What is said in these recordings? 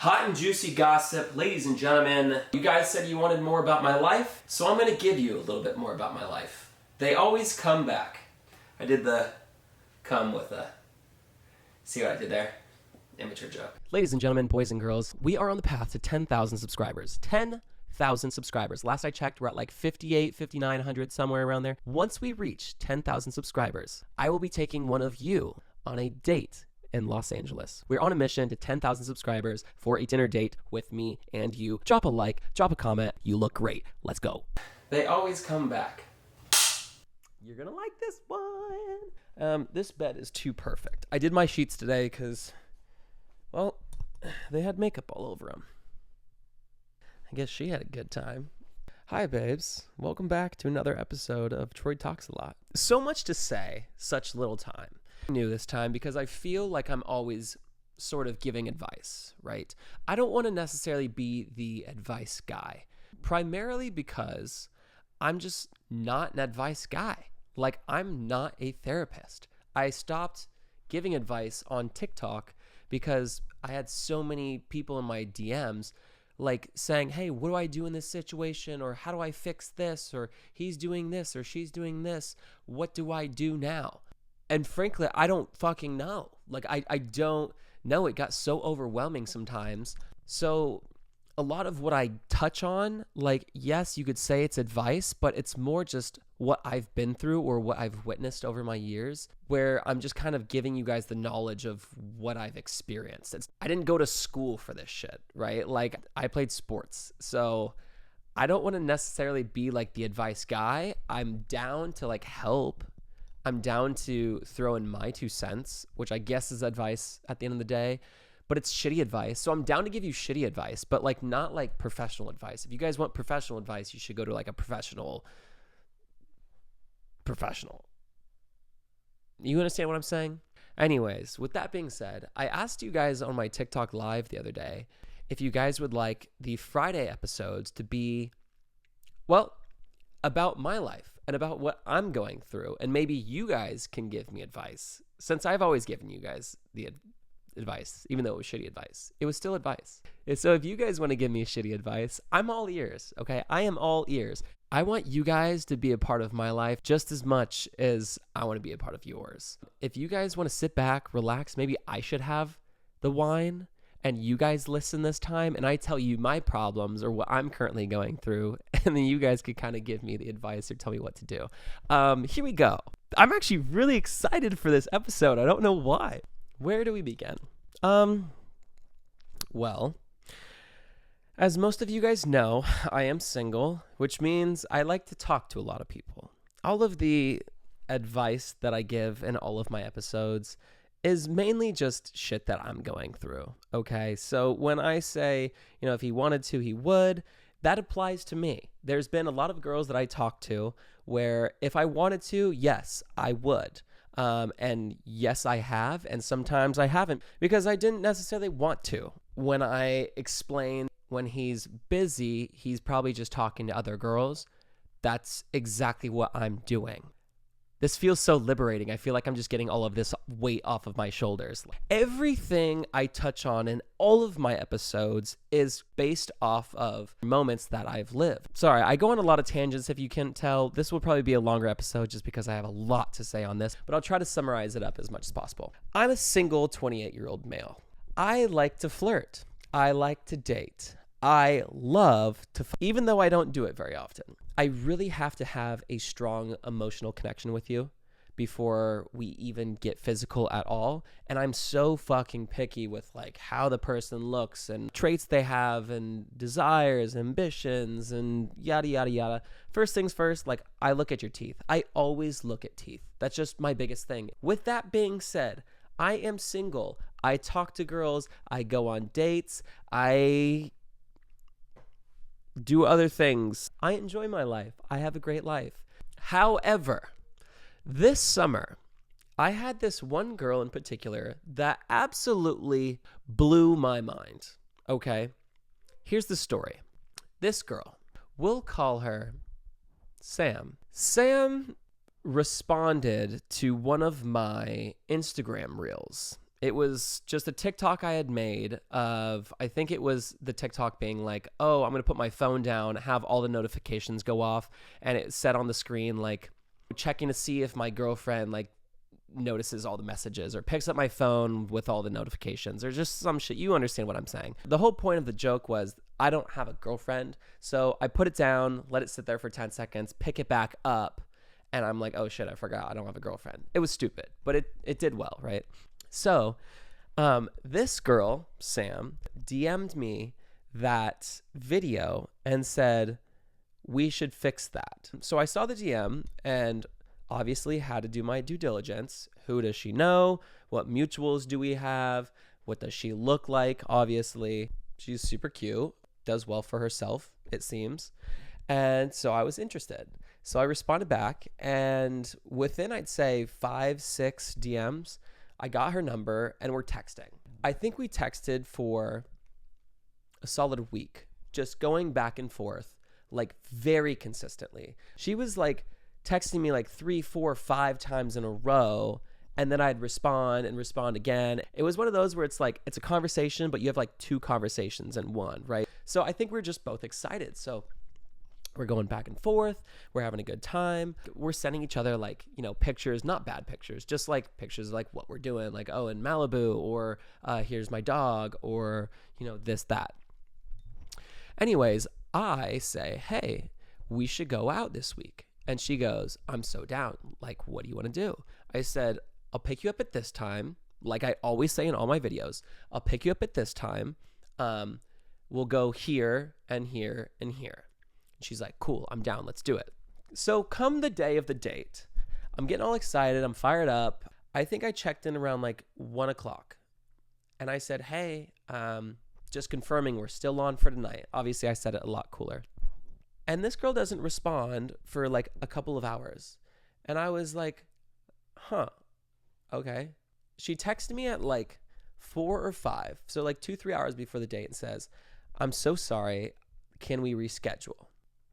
Hot and juicy gossip, ladies and gentlemen. You guys said you wanted more about my life, so I'm going to give you a little bit more about my life. They always come back. I did the come with a... See what I did there? Amateur joke. Ladies and gentlemen, boys and girls, we are on the path to 10,000 subscribers. 10,000 subscribers. Last I checked, we're at like 58, 5,900, somewhere around there. Once we reach 10,000 subscribers, I will be taking one of you on a date in Los Angeles. We're on a mission to 10,000 subscribers for a dinner date with me and you. Drop a like, drop a comment. You look great. Let's go. They always come back. You're gonna like this one. This bed is too perfect. I did my sheets today because, well, they had makeup all over them. I guess she had a good time. Hi, babes. Welcome back to another episode of Troy Talks a Lot. So much to say, such little time. New this time because I feel like I'm always sort of giving advice, right? I don't want to necessarily be the advice guy, primarily because I'm just not an advice guy. Like, I'm not a therapist. I stopped giving advice on TikTok because I had so many people in my DMs like saying, hey, what do I do in this situation? Or how do I fix this? Or he's doing this or she's doing this. What do I do now? And frankly, I don't fucking know. Like, I don't know. It got so overwhelming sometimes. So a lot of what I touch on, like, yes, you could say it's advice, but it's more just what I've been through or what I've witnessed over my years, where I'm just kind of giving you guys the knowledge of what I've experienced. I didn't go to school for this shit, right? Like, I played sports. So I don't want to necessarily be like the advice guy. I'm down to like help. I'm down to throw in my 2 cents, which I guess is advice at the end of the day, but it's shitty advice. So I'm down to give you shitty advice, but like not like professional advice. If you guys want professional advice, you should go to like a professional. You understand what I'm saying? Anyways, with that being said, I asked you guys on my TikTok live the other day if you guys would like the Friday episodes to be, well, about my life and about what I'm going through. And maybe you guys can give me advice, since I've always given you guys the advice, even though it was shitty advice. It was still advice. And so if you guys want to give me shitty advice, I'm all ears, okay? I am all ears. I want you guys to be a part of my life just as much as I want to be a part of yours. If you guys want to sit back, relax, maybe I should have the wine and you guys listen this time and I tell you my problems or what I'm currently going through, and then you guys could kind of give me the advice or tell me what to do. Here we go. I'm actually really excited for this episode. I don't know why. Where do we begin? Well, as most of you guys know, I am single, which means I like to talk to a lot of people. All of the advice that I give in all of my episodes is mainly just shit that I'm going through, okay? So when I say, if he wanted to, he would, that applies to me. There's been a lot of girls that I talk to where if I wanted to, yes, I would. And yes, I have, and sometimes I haven't because I didn't necessarily want to. When I explain when he's busy, he's probably just talking to other girls. That's exactly what I'm doing. This feels so liberating. I feel like I'm just getting all of this weight off of my shoulders. Everything I touch on in all of my episodes is based off of moments that I've lived. Sorry, I go on a lot of tangents if you can't tell. This will probably be a longer episode just because I have a lot to say on this, but I'll try to summarize it up as much as possible. I'm a single 28-year-old male. I like to flirt. I like to date. I love to, even though I don't do it very often. I really have to have a strong emotional connection with you before we even get physical at all. And I'm so fucking picky with like how the person looks and traits they have and desires, ambitions, and yada, yada, yada. First things first, like I look at your teeth. I always look at teeth. That's just my biggest thing. With that being said, I am single. I talk to girls. I go on dates. I do other things. I enjoy my life. I have a great life. However, this summer, I had this one girl in particular that absolutely blew my mind. Okay, here's the story. This girl, we'll call her Sam. Sam responded to one of my Instagram reels. It was just a TikTok I had made of, I think it was the TikTok being like, oh, I'm going to put my phone down, have all the notifications go off. And it said on the screen, like, checking to see if my girlfriend, like, notices all the messages or picks up my phone with all the notifications or just some shit. You understand what I'm saying. The whole point of the joke was I don't have a girlfriend. So I put it down, let it sit there for 10 seconds, pick it back up. And I'm like, oh shit, I forgot I don't have a girlfriend. It was stupid, but it did well, right? So this girl, Sam, DM'd me that video and said, we should fix that. So I saw the DM and obviously had to do my due diligence. Who does she know? What mutuals do we have? What does she look like? Obviously, she's super cute, does well for herself, it seems. And so I was interested. So I responded back, and within, I'd say, 5-6 DMs, I got her number and we're texting. I think we texted for a solid week, just going back and forth, like very consistently. She was like texting me like 3, 4, 5 times in a row, and then I'd respond and respond again. It was one of those where it's like, it's a conversation, but you have like 2 conversations in one, right? So I think we're just both excited. So we're going back and forth. We're having a good time. We're sending each other like, you know, pictures, not bad pictures, just like pictures of like what we're doing, like, oh, in Malibu, or here's my dog, or, you know, this, that. Anyways, I say, hey, we should go out this week. And she goes, I'm so down. Like, what do you want to do? I said, I'll pick you up at this time. Like I always say in all my videos, I'll pick you up at this time. We'll go here and here and here. She's like, cool, I'm down. Let's do it. So come the day of the date, I'm getting all excited. I'm fired up. I think I checked in around like 1 o'clock. And I said, hey, just confirming we're still on for tonight. Obviously, I said it a lot cooler. And this girl doesn't respond for like a couple of hours. And I was like, huh, okay. She texted me at like 4 or 5. So like 2-3 hours before the date and says, I'm so sorry. Can we reschedule?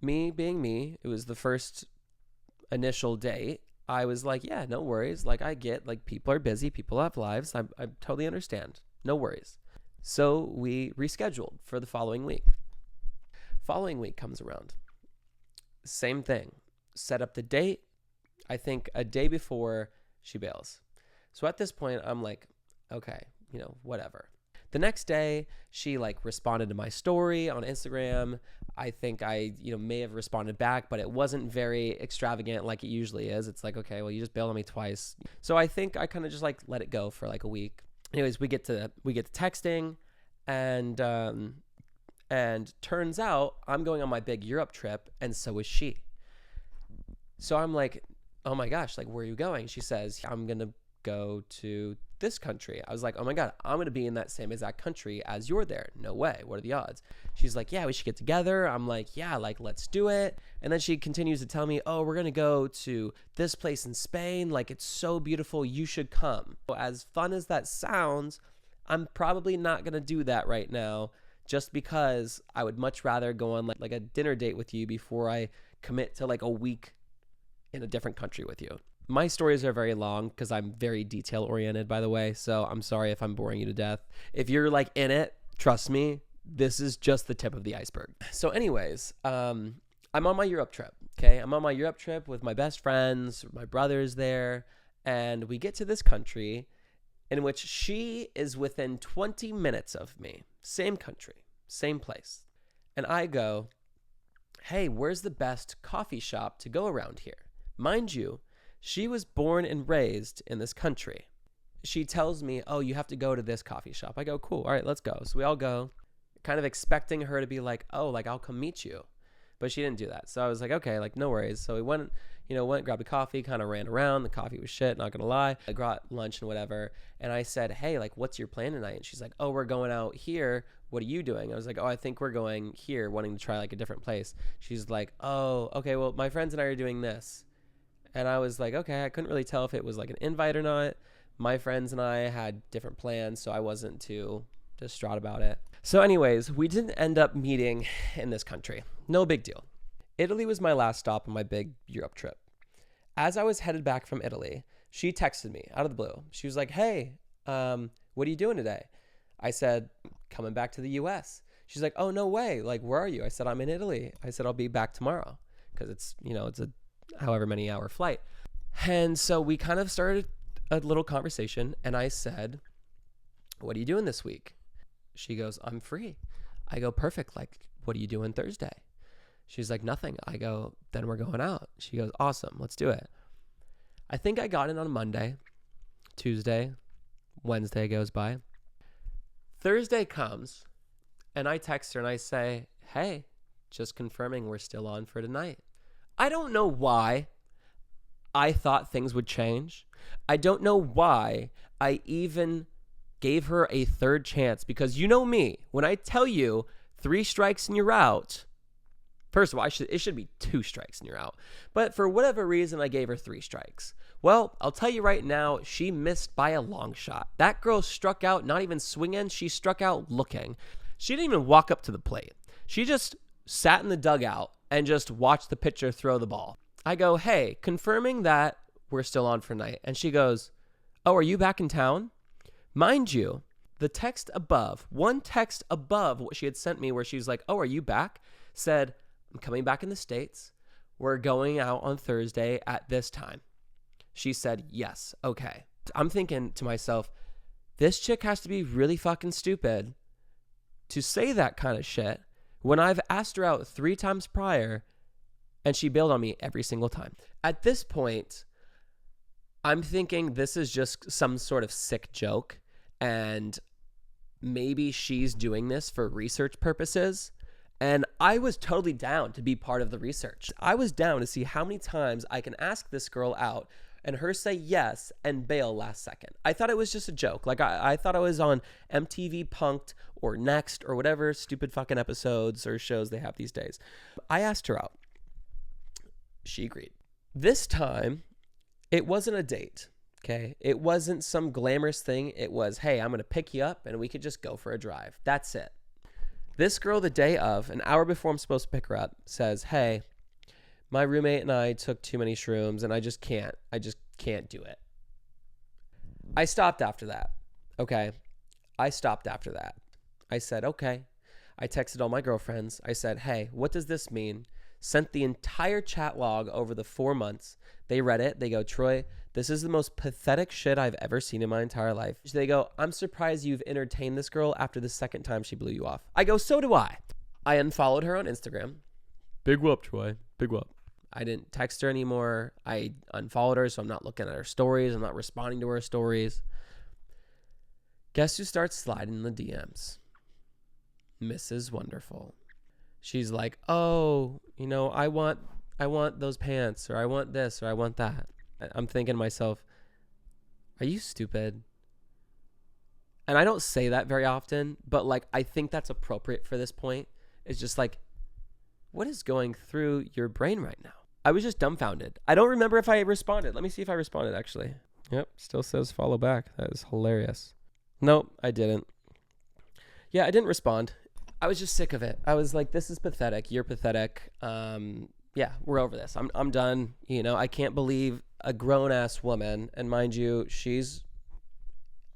Me being me, it was the first initial date. I was like, yeah, no worries. Like I get like people are busy. People have lives. I totally understand. No worries. So we rescheduled for the following week. Following week comes around. Same thing. Set up the date. I think a day before she bails. So at this point, I'm like, okay, you know, whatever. The next day, she like responded to my story on Instagram. I think I, you know, may have responded back, but it wasn't very extravagant like it usually is. It's like, okay, well, you just bailed on me twice. So I think I kind of just like let it go for like a week. Anyways, we get to texting, and turns out I'm going on my big Europe trip, and so is she. So I'm like, oh my gosh, like, where are you going? She says, I'm going to go to this country. I was like, oh my God, I'm going to be in that same exact country as you're there. No way. What are the odds? She's like, yeah, we should get together. I'm like, yeah, like, let's do it. And then she continues to tell me, oh, we're going to go to this place in Spain. Like, it's so beautiful. You should come. As fun as that sounds, I'm probably not going to do that right now, just because I would much rather go on like a dinner date with you before I commit to like a week in a different country with you. My stories are very long because I'm very detail oriented, by the way. So I'm sorry if I'm boring you to death. If you're like in it, trust me, this is just the tip of the iceberg. So anyways, I'm on my Europe trip. Okay. I'm on my Europe trip with my best friends, my brother's there. And we get to this country in which she is within 20 minutes of me. Same country, same place. And I go, hey, where's the best coffee shop to go around here? Mind you, she was born and raised in this country. She tells me, oh, you have to go to this coffee shop. I go, cool. All right, let's go. So we all go, kind of expecting her to be like, oh, like, I'll come meet you. But she didn't do that. So I was like, okay, like, no worries. So we went, grabbed a coffee, kind of ran around. The coffee was shit, not going to lie. I got lunch and whatever. And I said, hey, like, what's your plan tonight? And she's like, oh, we're going out here. What are you doing? I was like, oh, I think we're going here, wanting to try like a different place. She's like, oh, okay, well, my friends and I are doing this. And I was like, okay, I couldn't really tell if it was like an invite or not. My friends and I had different plans, so I wasn't too distraught about it. So anyways, we didn't end up meeting in this country. No big deal. Italy was my last stop on my big Europe trip. As I was headed back from Italy, she texted me out of the blue. She was like, hey, what are you doing today? I said, coming back to the US. She's like, oh, no way. Like, where are you? I said, I'm in Italy. I said, I'll be back tomorrow because it's a however many hour flight. And so we kind of started a little conversation, and I said, what are you doing this week? She goes, I'm free. I go, perfect. Like, what are you doing Thursday? She's like, nothing. I go, then we're going out. She goes, awesome. Let's do it. I think I got in on Monday, Tuesday, Wednesday goes by. Thursday comes, and I text her and I say, hey, just confirming we're still on for tonight. I don't know why I thought things would change. I don't know why I even gave her a third chance, because you know me, when I tell you 3 strikes and you're out, first of all, it should be 2 strikes and you're out. But for whatever reason, I gave her 3 strikes. Well, I'll tell you right now, she missed by a long shot. That girl struck out, not even swinging. She struck out looking. She didn't even walk up to the plate. She just sat in the dugout and just watched the pitcher throw the ball. I go, hey, confirming that we're still on for night. And she goes, oh, are you back in town? Mind you, the text above, one text above what she had sent me where she's like, oh, are you back? Said, I'm coming back in the States. We're going out on Thursday at this time. She said, yes, okay. I'm thinking to myself, this chick has to be really fucking stupid to say that kind of shit when I've asked her out 3 times prior and she bailed on me every single time. At this point, I'm thinking this is just some sort of sick joke, and maybe she's doing this for research purposes. And I was totally down to be part of the research. I was down to see how many times I can ask this girl out and her say yes and bail last second. I thought it was just a joke. Like I thought I was on MTV Punk'd or Next or whatever stupid fucking episodes or shows they have these days. I asked her out. She agreed. This time, it wasn't a date, okay? It wasn't some glamorous thing. It was, hey, I'm going to pick you up and we could just go for a drive. That's it. This girl, the day of, an hour before I'm supposed to pick her up, says, hey, my roommate and I took too many shrooms and I just can't do it. I stopped after that, okay? I stopped after that. I said, okay. I texted all my girlfriends. I said, hey, what does this mean? Sent the entire chat log over the 4 months. They read it. They go, Troy, this is the most pathetic shit I've ever seen in my entire life. They go, I'm surprised you've entertained this girl after the second time she blew you off. I go, so do I. I unfollowed her on Instagram. Big whoop, Troy. Big whoop. I didn't text her anymore. I unfollowed her, so I'm not looking at her stories. I'm not responding to her stories. Guess who starts sliding in the DMs? Mrs. Wonderful. She's like, oh, I want those pants, or I want this, or I want that. I'm thinking to myself, are you stupid? And I don't say that very often, but like, I think that's appropriate for this point. It's just like, what is going through your brain right now? I was just dumbfounded. I don't remember if I responded. Let me see if I responded, actually. Yep, still says follow back. That is hilarious. Nope, I didn't. Yeah, I didn't respond. I was just sick of it. I was like, this is pathetic. You're pathetic. Yeah, we're over this. I'm done. I can't believe a grown-ass woman, and mind you, she's,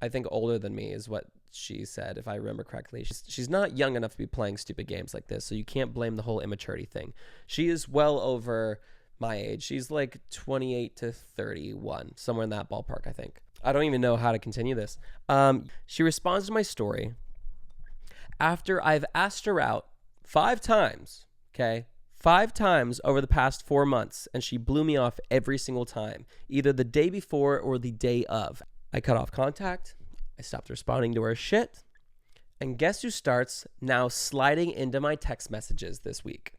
I think, older than me is what she said, if I remember correctly. She's not young enough to be playing stupid games like this, so you can't blame the whole immaturity thing. She is well over my age. She's like 28 to 31, somewhere in that ballpark, I think. I don't even know how to continue this. She responds to my story after I've asked her out 5 times, okay? 5 times over the past 4 months, and she blew me off every single time, either the day before or the day of. I cut off contact. I stopped responding to her shit. And guess who starts now sliding into my text messages this week?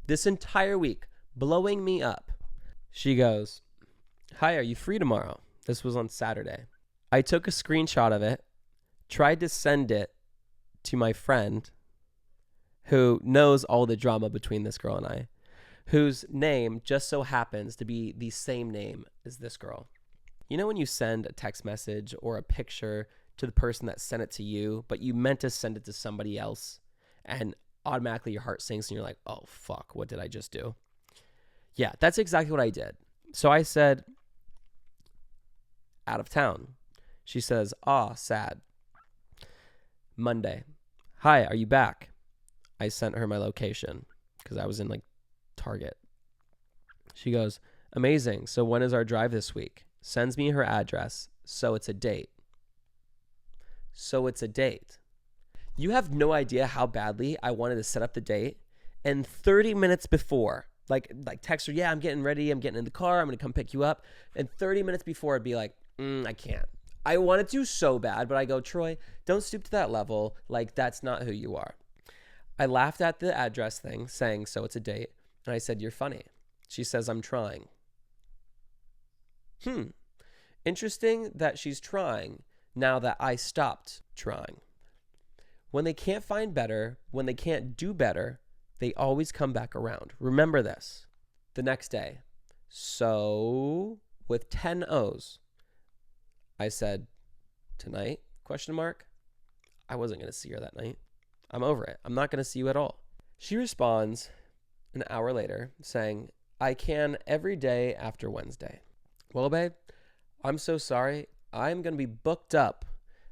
This entire week, blowing me up. She goes, hi, are you free tomorrow? This was on Saturday. I took a screenshot of it, tried to send it to my friend who knows all the drama between this girl and I, whose name just so happens to be the same name as this girl. You know when you send a text message or a picture to the person that sent it to you, but you meant to send it to somebody else, and automatically your heart sinks and you're like, oh, fuck, what did I just do? Yeah, that's exactly what I did. So I said, out of town. She says, sad. Monday. Hi, are you back? I sent her my location because I was in like Target. She goes, amazing. So when is our drive this week? Sends me her address. So it's a date. You have no idea how badly I wanted to set up the date. And 30 minutes before, like text her, yeah, I'm getting ready. I'm getting in the car. I'm going to come pick you up. And 30 minutes before, I'd be like, I can't. I wanted to so bad, but I go, Troy, don't stoop to that level. Like, that's not who you are. I laughed at the address thing, saying, so it's a date. And I said, you're funny. She says, I'm trying. Interesting that she's trying now that I stopped trying. When they can't find better, when they can't do better, they always come back around. Remember this. The next day. So, with 10 O's, I said, tonight? ? I wasn't going to see her that night. I'm over it. I'm not going to see you at all. She responds an hour later saying, I can every day after Wednesday. Well, babe, I'm so sorry. I'm going to be booked up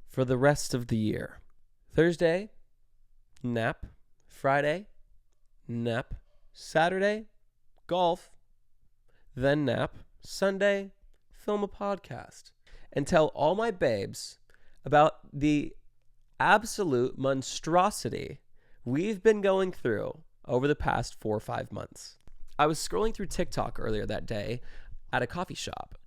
for the rest of the year. Thursday, nap. Friday, nap. Saturday, golf. Then nap. Sunday, film a podcast. And tell all my babes about the absolute monstrosity we've been going through over the past 4 or 5 months. I was scrolling through TikTok earlier that day at a coffee shop.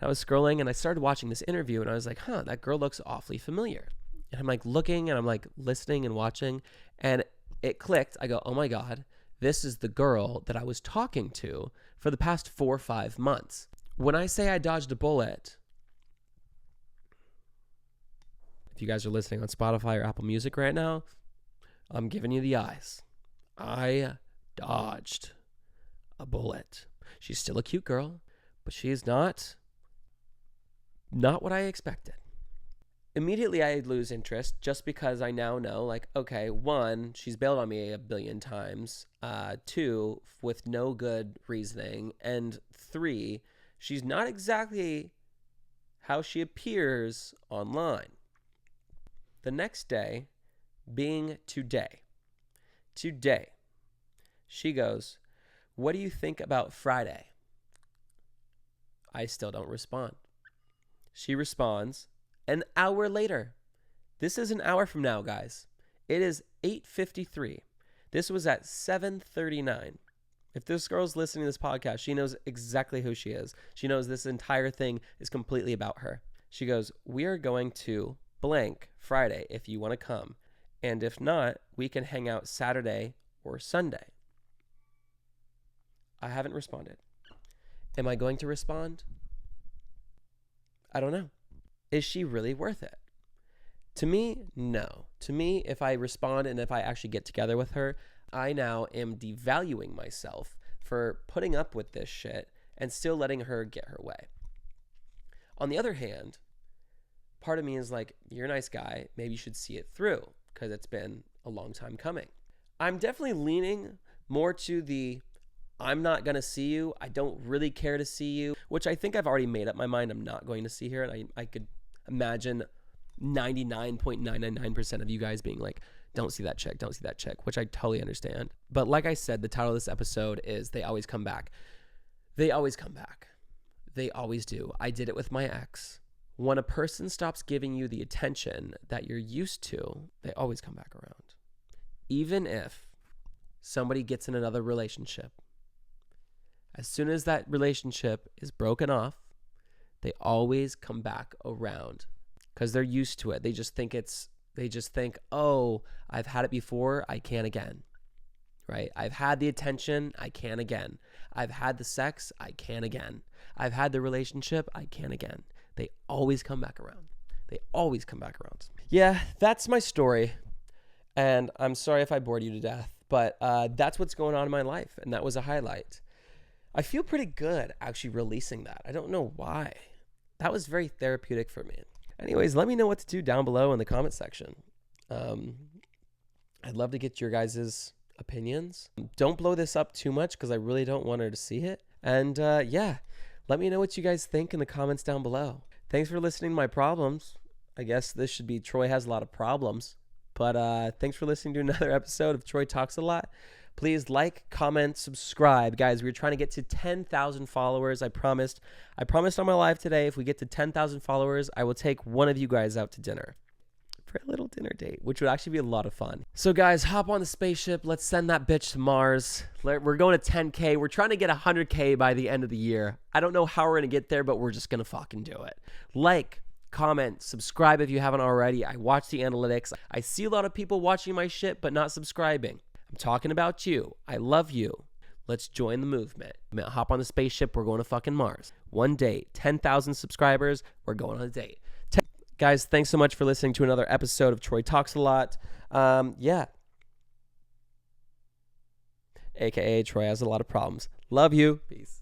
I was scrolling and I started watching this interview and I was like, that girl looks awfully familiar. And I'm like looking and I'm like listening and watching and it clicked. I go, oh my God, this is the girl that I was talking to for the past 4 or 5 months. When I say I dodged a bullet, if you guys are listening on Spotify or Apple Music right now, I'm giving you the eyes. I dodged a bullet. She's still a cute girl, but she is not what I expected. Immediately I lose interest just because I now know, like, okay, 1, she's bailed on me 1 billion times. 2, with no good reasoning. And 3, she's not exactly how she appears online. The next day being today. Today, she goes, what do you think about Friday? I still don't respond. She responds an hour later. This is an hour from now, guys. It is 8:53. This was at 7:39. If this girl's listening to this podcast, she knows exactly who she is. She knows this entire thing is completely about her. She goes, we are going to blank Friday if you want to come. And if not, we can hang out Saturday or Sunday. I haven't responded. Am I going to respond? I don't know. Is she really worth it? To me, no. To me, if I respond and if I actually get together with her, I now am devaluing myself for putting up with this shit and still letting her get her way. On the other hand, part of me is like, you're a nice guy. Maybe you should see it through because it's been a long time coming. I'm definitely leaning more to the I'm not going to see you. I don't really care to see you, which I think I've already made up my mind. I'm not going to see her. And I could imagine 99.999% of you guys being like, don't see that chick, which I totally understand. But like I said, the title of this episode is They Always Come Back. They always come back. They always do. I did it with my ex. When a person stops giving you the attention that you're used to, they always come back around. Even if somebody gets in another relationship, as soon as that relationship is broken off, they always come back around because they're used to it. They just think, oh, I've had it before, I can again, right? I've had the attention, I can again. I've had the sex, I can again. I've had the relationship, I can again. They always come back around. They always come back around. Yeah, that's my story. And I'm sorry if I bored you to death, but that's what's going on in my life. And that was a highlight. I feel pretty good actually releasing that. I don't know why. That was very therapeutic for me. Anyways, let me know what to do down below in the comment section. I'd love to get your guys' opinions. Don't blow this up too much because I really don't want her to see it. And yeah, let me know what you guys think in the comments down below. thanks for listening to my problems. I guess this should be Troy Has a Lot of Problems. But thanks for listening to another episode of Troy Talks a Lot. Please like, comment, subscribe. Guys, we're trying to get to 10,000 followers. I promised on my live today, if we get to 10,000 followers, I will take one of you guys out to dinner for a little dinner date, which would actually be a lot of fun. So guys, hop on the spaceship. Let's send that bitch to Mars. We're going to 10K. We're trying to get 100K by the end of the year. I don't know how we're going to get there, but we're just going to fucking do it. Like, comment, subscribe if you haven't already. I watch the analytics. I see a lot of people watching my shit, but not subscribing. I'm talking about you. I love you. Let's join the movement. Hop on the spaceship. We're going to fucking Mars. One date, 10,000 subscribers. We're going on a date. Guys, thanks so much for listening to another episode of Troy Talks a Lot. Yeah. AKA Troy Has a Lot of Problems. Love you. Peace.